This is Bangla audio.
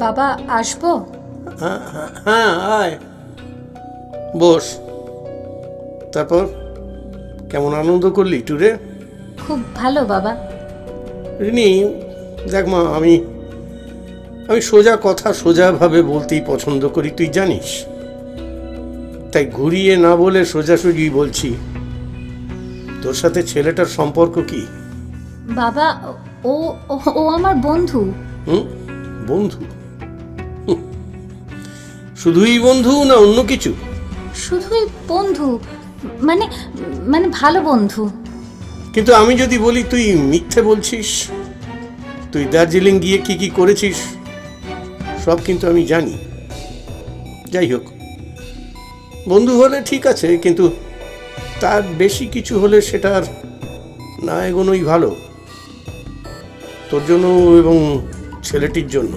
বাবা আসবো? হ্যাঁ হ্যাঁ হ্যাঁ, আয় বস। তারপর কেমন আনন্দ করলি ট্যুরে? খুব ভালো বাবা। রিনি, দেখ মা, আমি সোজা কথা সোজাভাবে বলতেই পছন্দ করি, তুই জানিস। তাই ঘুরিয়ে না বলে সোজাসুজি বলছি, তোর সাথে ছেলেটার সম্পর্ক কি? বাবা, ও ও ও আমার বন্ধু। বন্ধু? শুধুই বন্ধু না অন্য কিছু? শুধুই বন্ধু, মানে মানে ভালো বন্ধু। কিন্তু আমি যদি বলি তুই মিথ্যে বলছিস, তুই দার্জিলিং গিয়ে কি কি করেছিস সব কিন্তু আমি জানি। যাই হোক, বন্ধু হলে ঠিক আছে, কিন্তু তার বেশি কিছু হলে সেটা আর না এগোনোই ভালো, তোর জন্য এবং ছেলেটির জন্য।